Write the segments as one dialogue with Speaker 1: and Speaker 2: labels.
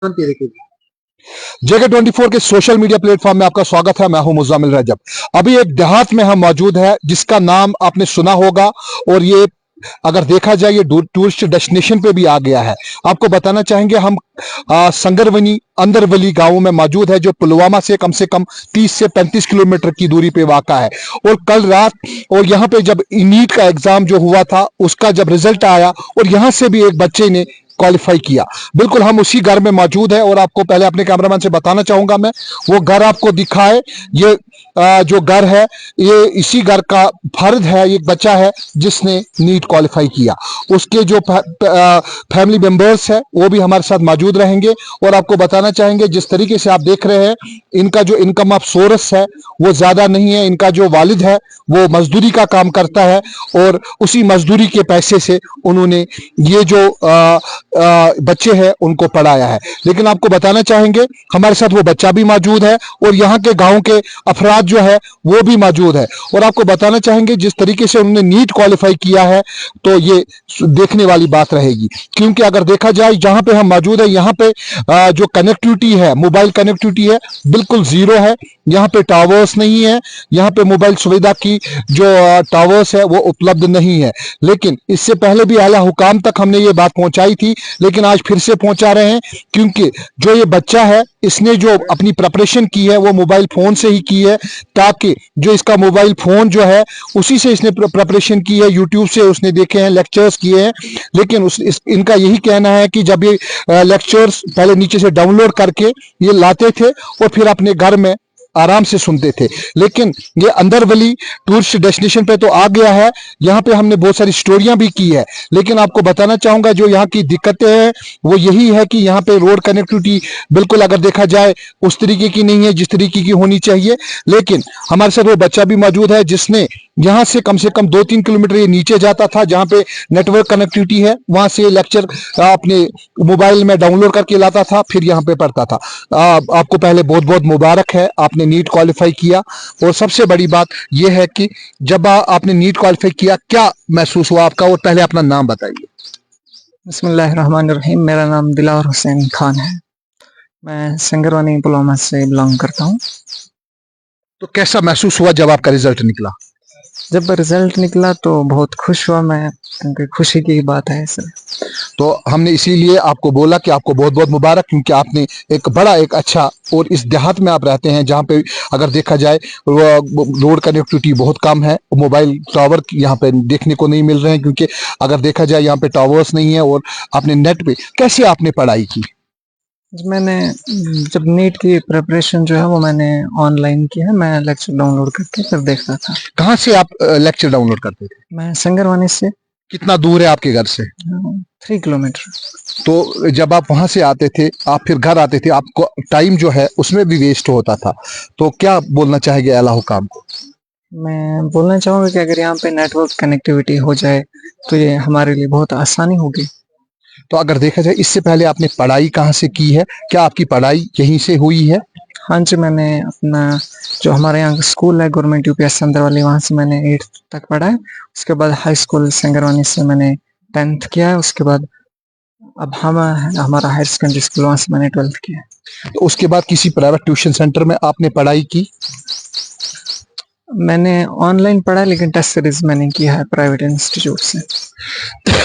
Speaker 1: JK24 के social media platform में आपका स्वागत है। मैं हूं मुज़्ज़मिल रजब। अभी एक देहात में हम मौजूद है जिसका नाम आपने सुना होगा और ये अगर देखा जाए ये टूरिस्ट डेस्टिनेशन पे भी आ गया है। आपको बताना चाहेंगे हम संगरवनी अंदरवली गांव में मौजूद है जो पुलवामा से कम 30 से 35 किलोमीटर की दूरी पे वाक़ा है। और कल रात और यहाँ पे जब नीट का एग्जाम जो हुआ था उसका जब रिजल्ट आया और यहाँ से भी एक बच्चे ने क्वालिफाई किया। बिल्कुल हम उसी घर में मौजूद है और आपको पहले अपने कैमरामैन से बताना चाहूंगा मैं वो घर आपको दिखाए। ये जो घर है ये इसी घर का फर्द है, एक बच्चा है जिसने नीट क्वालिफाई किया। उसके जो फैमिली मेंबर्स है वो भी हमारे साथ मौजूद रहेंगे और आपको बताना चाहेंगे जिस तरीके से आप देख रहे हैं इनका जो इनकम ऑफ सोर्स है वो ज्यादा नहीं है। इनका जो वालिद है वो मजदूरी का काम करता है और उसी मजदूरी के पैसे से उन्होंने ये जो बच्चे हैं उनको पढ़ाया है। लेकिन आपको बताना चाहेंगे हमारे साथ वो बच्चा भी मौजूद है और यहाँ के गांव के अफराद जो है वो भी मौजूद है और आपको बताना चाहेंगे जिस तरीके से उन्होंने नीट क्वालिफाई किया है तो ये देखने वाली बात रहेगी। क्योंकि अगर देखा जाए जहां पे हम मौजूद है यहाँ पे जो कनेक्टिविटी है, मोबाइल कनेक्टिविटी है, बिल्कुल जीरो है। यहाँ पे टावर्स नहीं है, यहाँ पे मोबाइल सुविधा की जो टावर्स है वो उपलब्ध नहीं है। लेकिन इससे पहले भी आला हुकाम तक हमने ये बात पहुंचाई थी, लेकिन आज फिर से पहुंचा रहे हैं क्योंकि जो ये बच्चा है इसने जो अपनी प्रिपरेशन की है वो मोबाइल फोन से ही की है, ताकि जो इसका मोबाइल फोन जो है उसी से इसने प्रिपरेशन की है, यूट्यूब से उसने देखे हैं, लेक्चर्स किए हैं। लेकिन इनका यही कहना है कि जब ये लेक्चर्स पहले नीचे से डाउनलोड करके ये लाते थे और फिर अपने घर में आराम से सुनते थे। लेकिन ये अंदरवली टूरिस्ट डेस्टिनेशन पे तो आ गया है, यहाँ पे हमने बहुत सारी स्टोरियां भी की है। लेकिन आपको बताना चाहूंगा जो यहाँ की दिक्कतें हैं वो यही है कि यहाँ पे रोड कनेक्टिविटी बिल्कुल अगर देखा जाए उस तरीके की नहीं है जिस तरीके की होनी चाहिए। लेकिन हमारे साथ वो बच्चा भी मौजूद है जिसने यहाँ से कम 2-3 किलोमीटर ये नीचे जाता था जहाँ पे नेटवर्क कनेक्टिविटी है, वहां से लेक्चर अपने मोबाइल में डाउनलोड करके लाता था, फिर यहाँ पे पढ़ता था। आपको पहले बहुत बहुत मुबारक है, आपने नीट क्वालिफाई किया। और सबसे बड़ी बात यह है कि जब आपने नीट क्वालिफाई किया क्या महसूस हुआ आपका, और पहले अपना नाम बताइए।
Speaker 2: बिस्मिल्लाहिर्रहमानिर्रहीम। मेरा नाम दिलावर हुसैन खान है। मैं संगरवानी पुलवामा से बिलोंग करता हूँ।
Speaker 1: तो कैसा महसूस हुआ जब आपका रिजल्ट निकला?
Speaker 2: जब रिजल्ट निकला तो बहुत खुश हुआ मैं, क्योंकि खुशी की बात है सर।
Speaker 1: तो हमने इसीलिए आपको बोला कि आपको बहुत बहुत मुबारक, क्योंकि आपने एक अच्छा, और इस देहात में आप रहते हैं जहाँ पे अगर देखा जाए रोड कनेक्टिविटी बहुत कम है, मोबाइल टावर यहाँ पे देखने को नहीं मिल रहे हैं, क्योंकि अगर देखा जाए यहाँ पे टावर्स नहीं है। और आपने नेट पे कैसे आपने पढ़ाई की?
Speaker 2: मैंने जब नीट की प्रिपरेशन जो है वो मैंने ऑनलाइन की है। मैं लेक्चर डाउनलोड करके फिर देखता था।
Speaker 1: कहाँ से आप लेक्चर डाउनलोड करते थे?
Speaker 2: मैं संगरवानी से।
Speaker 1: कितना दूर है आपके घर से?
Speaker 2: 3 किलोमीटर।
Speaker 1: तो जब आप वहां से आते थे, आप फिर घर आते थे, आपको टाइम जो है उसमें भी वेस्ट होता था। तो क्या बोलना चाहेंगे आला हुकाम को?
Speaker 2: मैं बोलना चाहूंगा कि अगर यहाँ पे नेटवर्क कनेक्टिविटी हो जाए तो ये हमारे लिए बहुत आसानी होगी।
Speaker 1: तो अगर देखा जाए इससे पहले आपने पढ़ाई कहाँ से की है? क्या आपकी पढ़ाई यहीं से हुई है?
Speaker 2: हाँ जी, मैंने अपना जो हमारे यहाँ स्कूल है गवर्नमेंट यूपीएस अंदरवाली, वहाँ से मैंने 8th तक पढ़ा है। उसके बाद हाई स्कूल संगरवानी से मैंने 10th किया है। उसके बाद अब हमारा हायर सेकेंडरी स्कूल, वहाँ से मैंने 12th किया है।
Speaker 1: तो उसके बाद किसी प्राइवेट ट्यूशन सेंटर में आपने पढ़ाई की?
Speaker 2: मैंने ऑनलाइन पढ़ा, लेकिन टेस्ट सीरीज मैंने किया है प्राइवेट इंस्टीट्यूट से।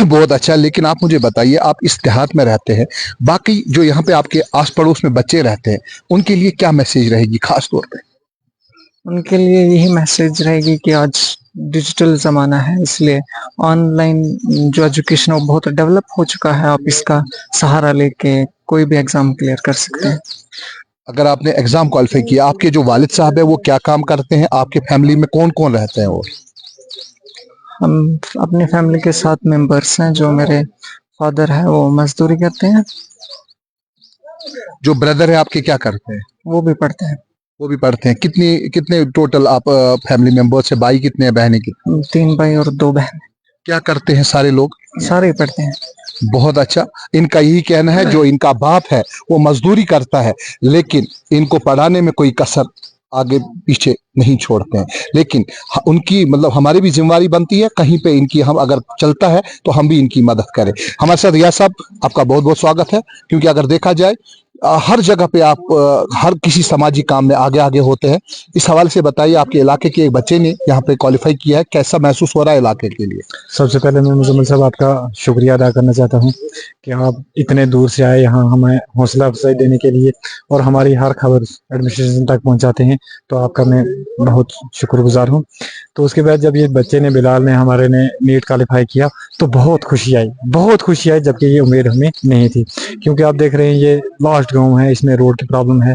Speaker 1: बहुत अच्छा। लेकिन आप मुझे बताइए, आप इस देहात में रहते हैं, बाकी जो यहाँ पे आपके आस पड़ोस में बच्चे रहते हैं उनके लिए क्या मैसेज रहेगी खास तौर पे?
Speaker 2: उनके लिए यही मैसेज रहेगी कि आज डिजिटल ज़माना है, इसलिए ऑनलाइन जो एजुकेशन है वो बहुत डेवलप हो चुका है। आप इसका सहारा लेके कोई भी एग्ज़ाम क्लियर कर सकते हैं।
Speaker 1: अगर आपने एग्जाम क्वालिफाई किया, आपके जो वालिद साहब है वो क्या काम करते हैं? आपके फैमिली में कौन कौन रहते हैं? और
Speaker 2: हम अपनी फैमिली के 7 मेंबर्स हैं। जो मेरे फादर है वो मजदूरी करते हैं।
Speaker 1: जो ब्रदर है आपके क्या करते हैं?
Speaker 2: वो भी पढ़ते हैं।
Speaker 1: वो भी पढ़ते हैं। कितनी कितने टोटल आप फैमिली मेंबर्स है? भाई कितने हैं, बहनें कितनी?
Speaker 2: 3 भाई और 2 बहन।
Speaker 1: क्या करते हैं सारे लोग?
Speaker 2: सारे ही पढ़ते हैं।
Speaker 1: बहुत अच्छा। इनका यही कहना है जो इनका बाप है वो मजदूरी करता है, लेकिन इनको पढ़ाने में कोई कसर आगे पीछे नहीं छोड़ते हैं। लेकिन उनकी मतलब हमारी भी जिम्मेवारी बनती है कहीं पे इनकी, हम अगर चलता है तो हम भी इनकी मदद करें। हमारे साथ रियाज साहब, आपका बहुत बहुत स्वागत है। क्योंकि अगर देखा जाए हर जगह पे आप हर किसी सामाजिक काम में आगे आगे होते हैं। इस हवाले से बताइए, आपके इलाके के एक बच्चे ने यहाँ पे क्वालिफाई किया है, कैसा महसूस हो रहा है इलाके के लिए?
Speaker 3: सबसे पहले मैं मुजम्मिल साहब आपका शुक्रिया अदा करना चाहता हूँ कि आप इतने दूर से आए यहाँ हमें हौसला अफजाई देने के लिए और हमारी हर खबर एडमिनिस्ट्रेशन तक पहुँचाते हैं, तो आपका मैं बहुत शुक्रगुजार हूँ। तो उसके बाद जब ये बच्चे ने बिलाल ने हमारे ने नीट क्वालिफाई किया तो बहुत खुशी आई, जबकि ये उम्मीद हमें नहीं थी। क्योंकि आप देख रहे हैं ये लास्ट गाँव है, इसमें रोड की प्रॉब्लम है,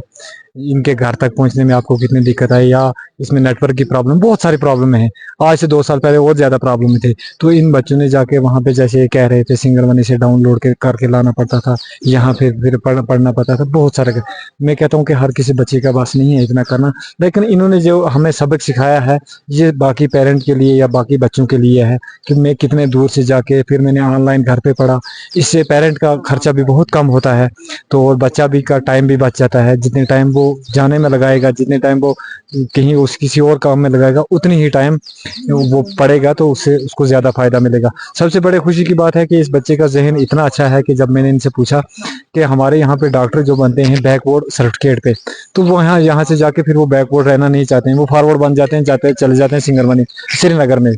Speaker 3: इनके घर तक पहुंचने में आपको कितनी दिक्कत आई, या इसमें नेटवर्क की प्रॉब्लम, बहुत सारी प्रॉब्लम है। आज से 2 साल पहले और ज्यादा प्रॉब्लम थे। तो इन बच्चों ने जाके वहां पे जैसे ये कह रहे थे सिंगरमनी से डाउनलोड करके लाना पड़ता था, यहाँ फिर पढ़ना पड़ता था, बहुत सारे। मैं कहता हूँ कि हर किसी बच्चे का बस नहीं है इतना करना, लेकिन इन्होंने जो हमें सबक सिखाया है ये बाकी पेरेंट के लिए या बाकी बच्चों के लिए है कि मैं कितने दूर से जाके फिर मैंने ऑनलाइन घर पे पढ़ा। इससे पेरेंट का खर्चा भी बहुत कम होता है, तो और बच्चा भी का टाइम भी बच जाता है। जितने टाइम वो जाने में लगाएगा, जितने टाइम वो कहीं किसी और काम में लगाएगा, उतनी ही टाइम वो पढ़ेगा, तो उससे उसको ज्यादा फायदा मिलेगा। सबसे बड़े खुशी की बात है कि इस बच्चे का जहन इतना अच्छा है कि जब मैंने इनसे पूछा कि हमारे यहाँ पे डॉक्टर जो बनते हैं बैकवर्ड सर्टिफिकेट पे, तो वो यहाँ से जाके फिर वो बैकवर्ड रहना नहीं चाहते हैं, वो फॉरवर्ड बन जाते हैं, चले जाते हैं सिंगरमनी श्रीनगर में।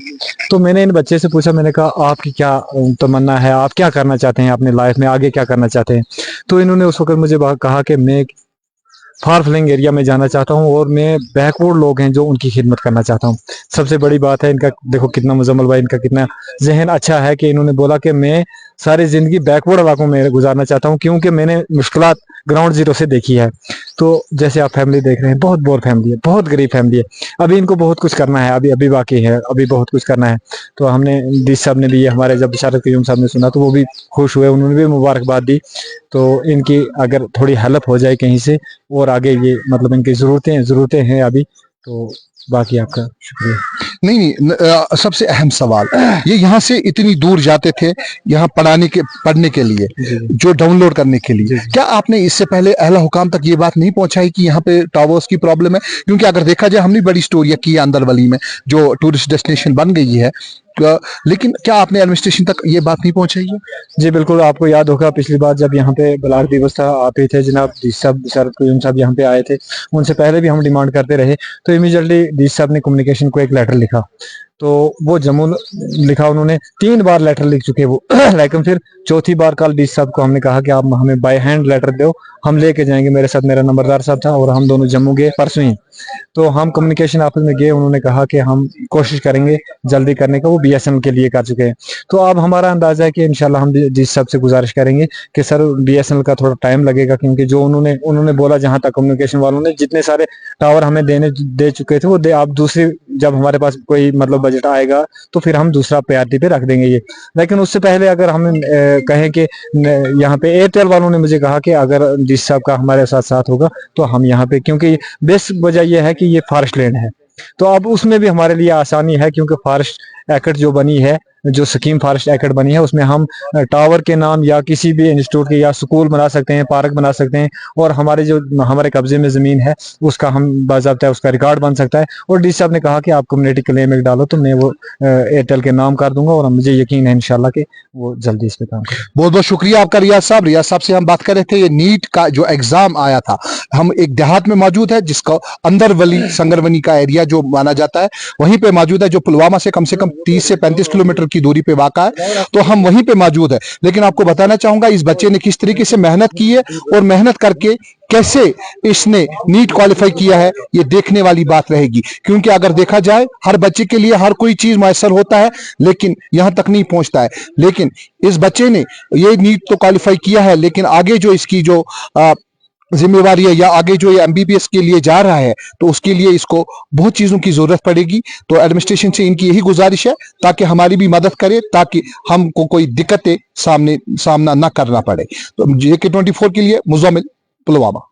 Speaker 3: तो मैंने इन बच्चे से पूछा, मैंने कहा आपकी क्या तमन्ना है, आप क्या करना चाहते हैं अपने लाइफ में, आगे क्या करना चाहते हैं? तो इन्होंने उस वक्त मुझे कहा कि मैं फार फ्लंग एरिया में जाना चाहता हूं और मैं बैकवर्ड लोग हैं जो उनकी खिदमत करना चाहता हूं। सबसे बड़ी बात है इनका, देखो कितना मुजम्मल भाई, इनका कितना जहन अच्छा है कि इन्होंने बोला कि मैं सारी जिंदगी बैकवर्ड इलाकों में गुजारना चाहता हूं, क्योंकि मैंने मुश्किलात ग्राउंड जीरो से देखी है। तो जैसे आप फैमिली देख रहे हैं, बहुत बोर फैमिली है, बहुत गरीब फैमिली है, अभी इनको बहुत कुछ करना है, अभी बाकी है, अभी बहुत कुछ करना है। तो हमने डी साहब ने भी, हमारे जब बिशारत क़य्यूम साहब ने सुना तो वो भी खुश हुए, उन्होंने भी मुबारकबाद दी। तो इनकी अगर थोड़ी हेल्प हो जाए कहीं से, और आगे ये मतलब इनकी ज़रूरतें हैं अभी, तो बाकी आपका शुक्रिया।
Speaker 1: नहीं, सबसे अहम सवाल, ये यहाँ से इतनी दूर जाते थे यहाँ पढ़ने के लिए, जो डाउनलोड करने के लिए, क्या आपने इससे पहले अहले हुकाम तक ये बात नहीं पहुंचाई कि यहाँ पे टावर्स की प्रॉब्लम है? क्योंकि अगर देखा जाए, हमने बड़ी स्टोरियां की है अंदरवली में, जो टूरिस्ट डेस्टिनेशन बन गई है, लेकिन क्या आपने एडमिनिस्ट्रेशन तक ये बात नहीं पहुंचाई है?
Speaker 3: जी बिल्कुल, आपको याद होगा पिछली बार जब यहाँ पे ब्लाक दिवस था, आप ही थे जनाब, डी साहब बिशारत क़य्यूम साहब यहाँ पे आए थे, उनसे पहले भी हम डिमांड करते रहे। तो इमीडिएटली डी साहब ने कम्युनिकेशन को एक लेटर लिखा, तो वो जम्मू लिखा, उन्होंने 3 बार लेटर लिख चुके वो लेकिन फिर चौथी बार कल डी साहब को हमने कहा कि आप हमें बाय हैंड लेटर दो, हम लेके जाएंगे। मेरे साथ मेरा नंबरदार साहब था और हम दोनों जम्मू गए परसों ही। तो हम कम्युनिकेशन ऑफिस में गए, उन्होंने कहा कि हम कोशिश करेंगे जल्दी करने का, वो बीएसएनएल के लिए कर चुके हैं। तो अब हमारा अंदाजा है कि इंशाल्लाह हम डी साहब से गुजारिश करेंगे कि सर बीएसएनएल का थोड़ा टाइम लगेगा, क्योंकि जो उन्होंने बोला, जहां तक कम्युनिकेशन वालों ने जितने सारे टावर हमें दे चुके थे, वो आप दूसरी, जब हमारे पास कोई मतलब बजट आएगा तो फिर हम दूसरा प्रायोरिटी पे रख देंगे ये। लेकिन उससे पहले अगर हम कहें कि यहाँ पे एयरटेल वालों ने मुझे कहा कि अगर डी साहब का हमारे साथ होगा तो हम यहाँ पे, क्योंकि बेसिक वजह यह है कि ये फॉरेस्ट लैंड है, तो अब उसमें भी हमारे लिए आसानी है, क्योंकि फॉरेस्ट एक्ट जो बनी है, जो स्कीम फॉरेस्ट एक्ट बनी है, उसमें हम टावर के नाम या किसी भी इंस्टीट्यूट के या स्कूल बना सकते हैं, पार्क बना सकते हैं, और हमारे कब्जे में जमीन है उसका हम बाज़ाब्ता उसका रिकॉर्ड बन सकता है। और डी साहब ने कहा कि आप कम्युनिटी क्लेम एक डालो, तो मैं वो एयरटेल के नाम कर दूंगा, और मुझे यकीन है इंशाल्लाह कि वो जल्दी इस पे काम करें।
Speaker 1: बहुत बहुत शुक्रिया आपका रियाज साहब से हम बात कर रहे थे। ये नीट का जो एग्जाम आया था, हम एक देहात में मौजूद है जिसका अंदरवली संगरवनी का एरिया जो माना जाता है, वहीं पे मौजूद है, जो पुलवामा से कम 30 से 35 किलोमीटर की दूरी पे वाक़ा है। तो हम वहीं पे मौजूद है। लेकिन आपको बताना चाहूंगा इस बच्चे ने किस तरीके से मेहनत की है, और मेहनत करके कैसे इसने नीट क्वालिफाई किया है, ये देखने वाली बात रहेगी। क्योंकि अगर देखा जाए, हर बच्चे के लिए हर कोई चीज मैसर होता है, लेकिन यहां तक नहीं पहुंचता है। लेकिन इस बच्चे ने ये नीट तो क्वालिफाई किया है, लेकिन आगे जो इसकी जो जिम्मेवारी है, या आगे जो ये एमबीबीएस के लिए जा रहा है, तो उसके लिए इसको बहुत चीजों की जरूरत पड़ेगी। तो एडमिनिस्ट्रेशन से इनकी यही गुजारिश है, ताकि हमारी भी मदद करे, ताकि हमको कोई दिक्कतें सामना ना करना पड़े। तो JK24 के लिए मुज़म्मिल, पुलवामा।